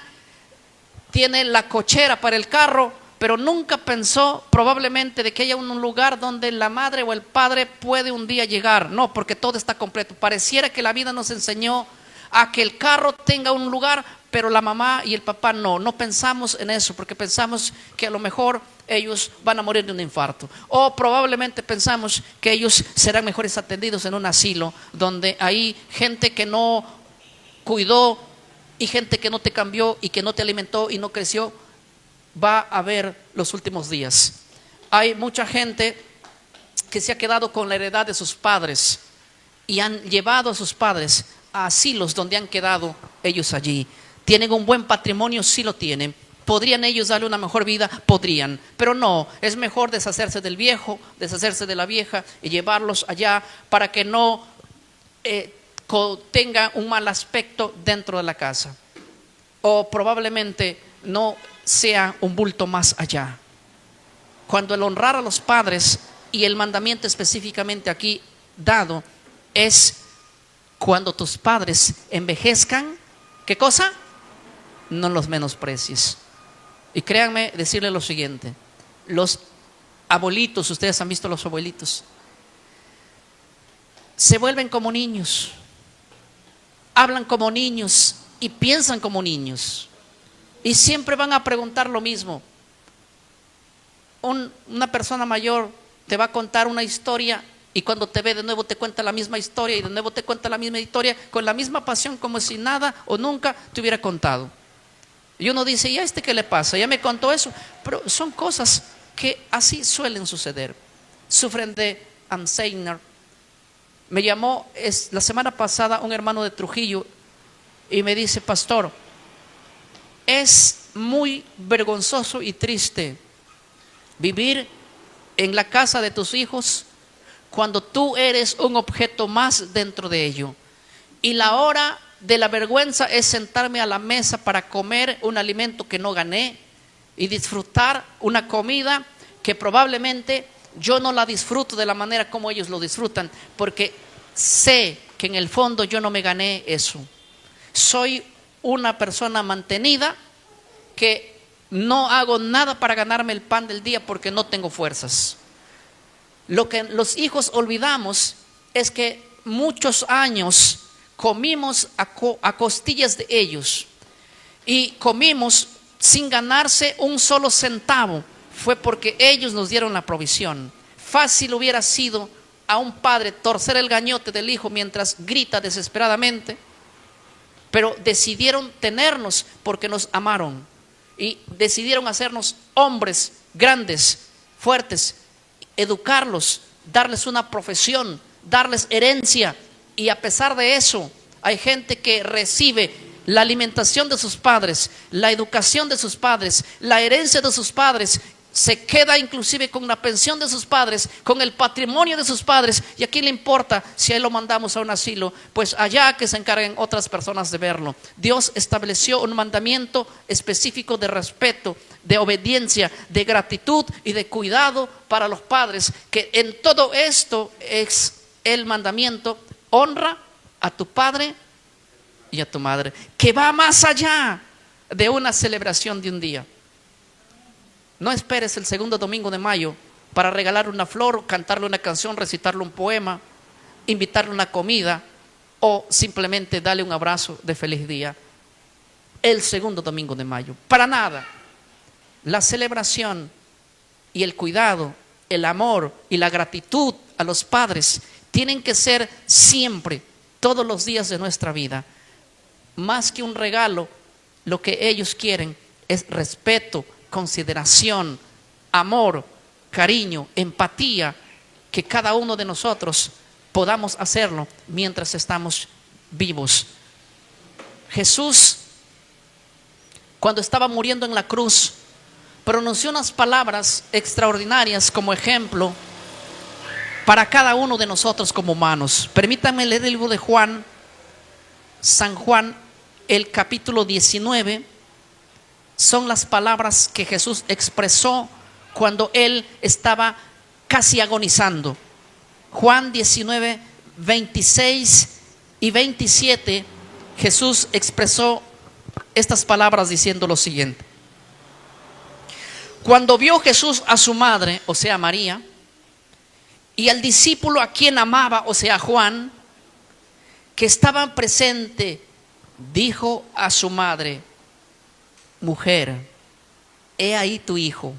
tiene la cochera para el carro, pero nunca pensó probablemente de que haya un lugar donde la madre o el padre puede un día llegar. No, porque todo está completo. Pareciera que la vida nos enseñó a que el carro tenga un lugar, pero la mamá y el papá no pensamos en eso, porque pensamos que a lo mejor ellos van a morir de un infarto, o probablemente pensamos que ellos serán mejores atendidos en un asilo, donde hay gente que no cuidó y gente que no te cambió y que no te alimentó y no creció, va a ver los últimos días. Hay mucha gente que se ha quedado con la heredad de sus padres y han llevado a sus padres a asilos donde han quedado ellos allí. ¿Tienen un buen patrimonio? Sí lo tienen. ¿Podrían ellos darle una mejor vida? Podrían, pero no, es mejor deshacerse del viejo, deshacerse de la vieja y llevarlos allá para que no tenga un mal aspecto dentro de la casa, o probablemente no sea un bulto más allá. Cuando el honrar a los padres, y el mandamiento específicamente aquí dado, es cuando tus padres envejezcan, ¿qué cosa? No los menosprecies. Y créanme decirle lo siguiente, los abuelitos, ustedes han visto los abuelitos, se vuelven como niños, hablan como niños y piensan como niños, y siempre van a preguntar lo mismo. Una persona mayor te va a contar una historia y cuando te ve de nuevo te cuenta la misma historia y de nuevo te cuenta la misma historia con la misma pasión, como si nada o nunca te hubiera contado. Y uno dice, ¿y a este qué le pasa? Ya me contó eso. Pero son cosas que así suelen suceder. Sufren de Alzheimer. Me llamó la semana pasada un hermano de Trujillo y me dice, pastor, es muy vergonzoso y triste vivir en la casa de tus hijos cuando tú eres un objeto más dentro de ello. Y la hora de la vergüenza es sentarme a la mesa para comer un alimento que no gané y disfrutar una comida que probablemente yo no la disfruto de la manera como ellos lo disfrutan, porque sé que en el fondo yo no me gané eso. Soy una persona mantenida que no hago nada para ganarme el pan del día porque no tengo fuerzas. Lo que los hijos olvidamos es que muchos años comimos a costillas de ellos y comimos sin ganarse un solo centavo. Fue porque ellos nos dieron la provisión. Fácil hubiera sido a un padre torcer el gañote del hijo mientras grita desesperadamente, pero decidieron tenernos porque nos amaron y decidieron hacernos hombres grandes, fuertes, educarlos, darles una profesión, darles herencia. Y a pesar de eso, hay gente que recibe la alimentación de sus padres, la educación de sus padres, la herencia de sus padres, se queda inclusive con la pensión de sus padres, con el patrimonio de sus padres. ¿Y a quién le importa si a él lo mandamos a un asilo? Pues allá que se encarguen otras personas de verlo. Dios estableció un mandamiento específico de respeto, de obediencia, de gratitud y de cuidado para los padres, que en todo esto es el mandamiento: honra a tu padre y a tu madre, que va más allá de una celebración de un día. No esperes el segundo domingo de mayo para regalarle una flor, cantarle una canción, recitarle un poema, invitarle una comida o simplemente darle un abrazo de feliz día. El segundo domingo de mayo, para nada. La celebración y el cuidado, el amor y la gratitud a los padres tienen que ser siempre, todos los días de nuestra vida. Más que un regalo, lo que ellos quieren es respeto, consideración, amor, cariño, empatía, que cada uno de nosotros podamos hacerlo mientras estamos vivos. Jesús, cuando estaba muriendo en la cruz, pronunció unas palabras extraordinarias como ejemplo para cada uno de nosotros como humanos. Permítanme leer el libro de Juan, San Juan, el capítulo 19. Son las palabras que Jesús expresó cuando él estaba casi agonizando. Juan 19, 26 y 27, Jesús expresó estas palabras diciendo lo siguiente: cuando vio Jesús a su madre, o sea María, y al discípulo a quien amaba, o sea Juan, que estaban presentes, dijo a su madre: mujer, he ahí tu hijo,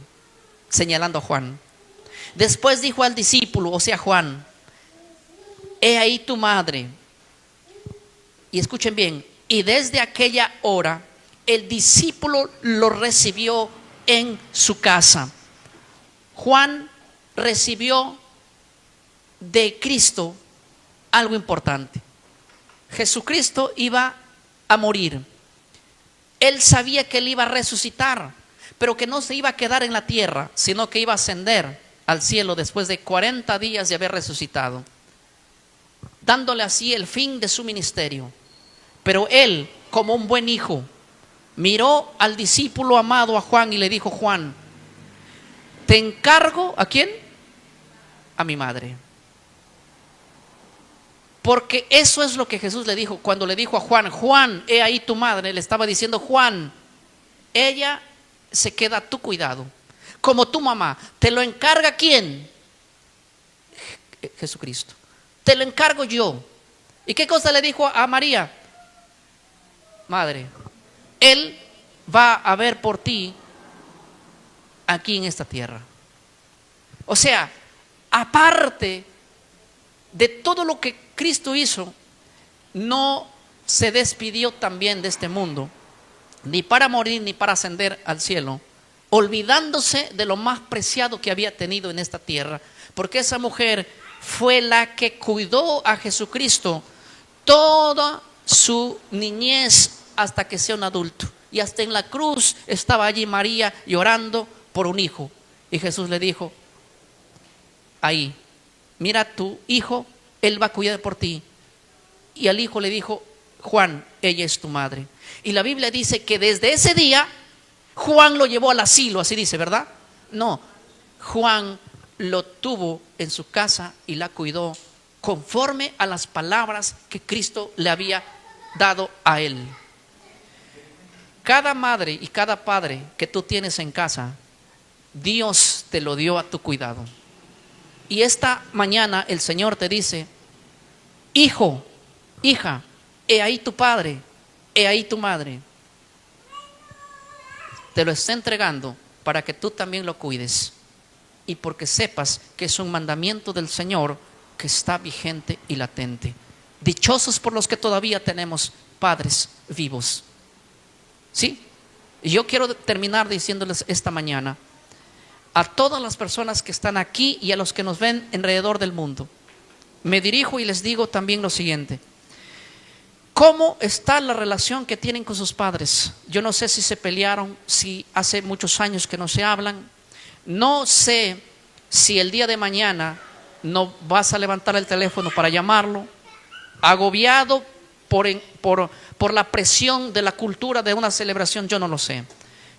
señalando a Juan. Después dijo al discípulo, o sea Juan: he ahí tu madre. Y escuchen bien, y desde aquella hora el discípulo lo recibió en su casa. Juan recibió de Cristo algo importante. Jesucristo iba a morir. Él sabía que él iba a resucitar, pero que no se iba a quedar en la tierra, sino que iba a ascender al cielo después de 40 días de haber resucitado, dándole así el fin de su ministerio. Pero él, como un buen hijo, miró al discípulo amado, a Juan, y le dijo: Juan, te encargo, ¿a quién? A mi madre. Porque eso es lo que Jesús le dijo cuando le dijo a Juan: Juan, he ahí tu madre. Le estaba diciendo: Juan, ella se queda a tu cuidado, como tu mamá. ¿Te lo encarga quién? Jesucristo. Te lo encargo yo. ¿Y qué cosa le dijo a María? Madre, Él va a ver por ti aquí en esta tierra. O sea, aparte de todo lo que Cristo hizo, no se despidió también de este mundo, ni para morir, ni para ascender al cielo, olvidándose de lo más preciado que había tenido en esta tierra, porque esa mujer fue la que cuidó a Jesucristo toda su niñez hasta que sea un adulto. Y hasta en la cruz estaba allí María llorando por un hijo. Y Jesús le dijo: ahí, mira tu hijo, él va a cuidar por ti. Y al hijo le dijo: Juan, ella es tu madre. Y la Biblia dice que desde ese día Juan lo llevó al asilo, así dice, ¿verdad? No, Juan lo tuvo en su casa y la cuidó conforme a las palabras que Cristo le había dado a él. Cada madre y cada padre que tú tienes en casa, Dios te lo dio a tu cuidado. Y esta mañana el Señor te dice: hijo, hija, he ahí tu padre, he ahí tu madre. Te lo está entregando para que tú también lo cuides y porque sepas que es un mandamiento del Señor que está vigente y latente. Dichosos por los que todavía tenemos padres vivos. ¿Sí? Y yo quiero terminar diciéndoles esta mañana a todas las personas que están aquí y a los que nos ven alrededor del mundo, me dirijo y les digo también lo siguiente: ¿cómo está la relación que tienen con sus padres? Yo no sé si se pelearon, si hace muchos años que no se hablan. No sé si el día de mañana no vas a levantar el teléfono para llamarlo, agobiado por la presión de la cultura de una celebración. Yo no lo sé,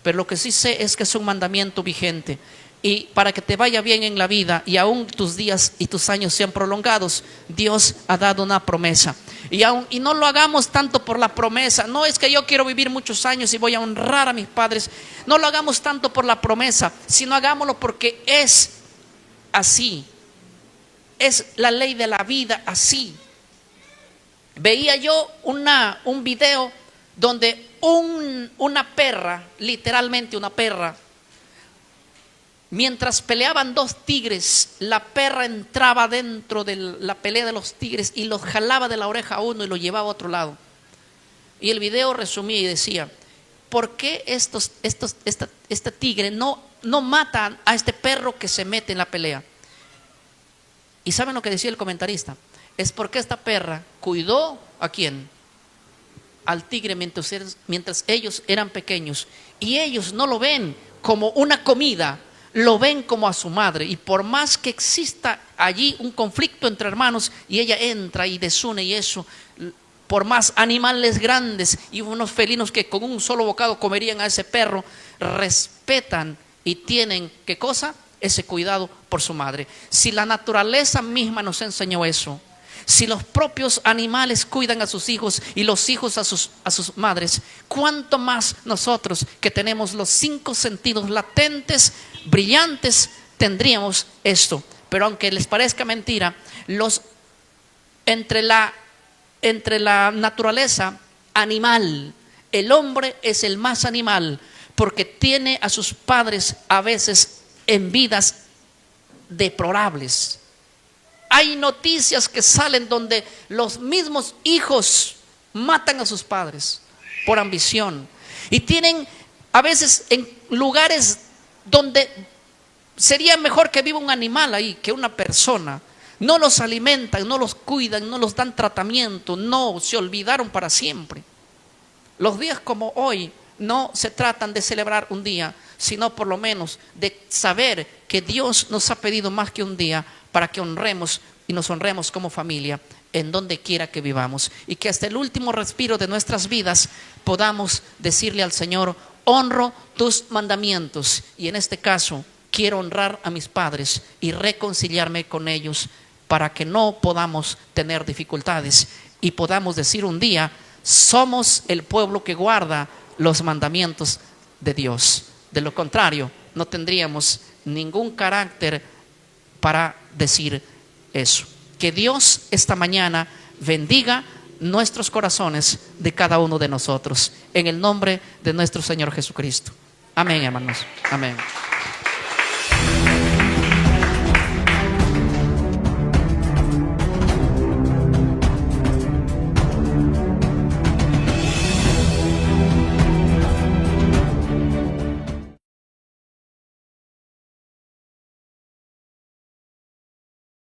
pero lo que sí sé es que es un mandamiento vigente. Y para que te vaya bien en la vida y aún tus días y tus años sean prolongados, Dios ha dado una promesa. Y no lo hagamos tanto por la promesa. No es que yo quiero vivir muchos años y voy a honrar a mis padres. No lo hagamos tanto por la promesa, sino hagámoslo porque es así. Es la ley de la vida así. Veía yo un video donde una perra, literalmente una perra, mientras peleaban dos tigres, la perra entraba dentro de la pelea de los tigres y los jalaba de la oreja a uno y lo llevaba a otro lado. Y el video resumía y decía: ¿por qué este tigre no matan a este perro que se mete en la pelea? ¿Y saben lo que decía el comentarista? Es porque esta perra cuidó ¿a quién? Al tigre mientras ellos eran pequeños. Y ellos no lo ven como una comida, lo ven como a su madre. Y por más que exista allí un conflicto entre hermanos y ella entra y desune y eso, por más animales grandes y unos felinos que con un solo bocado comerían a ese perro, respetan y tienen ¿qué cosa? Ese cuidado por su madre. Si la naturaleza misma nos enseñó eso, si los propios animales cuidan a sus hijos y los hijos a sus madres, ¿cuánto más nosotros que tenemos los 5 sentidos latentes, brillantes, tendríamos esto? Pero aunque les parezca mentira, entre la naturaleza animal, el hombre es el más animal porque tiene a sus padres a veces en vidas deplorables. Hay noticias que salen donde los mismos hijos matan a sus padres por ambición y tienen a veces en lugares donde sería mejor que viva un animal ahí que una persona. No los alimentan, no los cuidan, no los dan tratamiento, no, se olvidaron para siempre. Los días como hoy no se tratan de celebrar un día, sino por lo menos de saber que Dios nos ha pedido más que un día para que honremos y nos honremos como familia en donde quiera que vivamos, y que hasta el último respiro de nuestras vidas podamos decirle al Señor: honro tus mandamientos, y en este caso quiero honrar a mis padres y reconciliarme con ellos para que no podamos tener dificultades y podamos decir un día: somos el pueblo que guarda los mandamientos de Dios. De lo contrario, no tendríamos ningún carácter para decir eso. Que Dios esta mañana bendiga nuestros corazones de cada uno de nosotros, en el nombre de nuestro Señor Jesucristo. Amén, hermanos. Amén.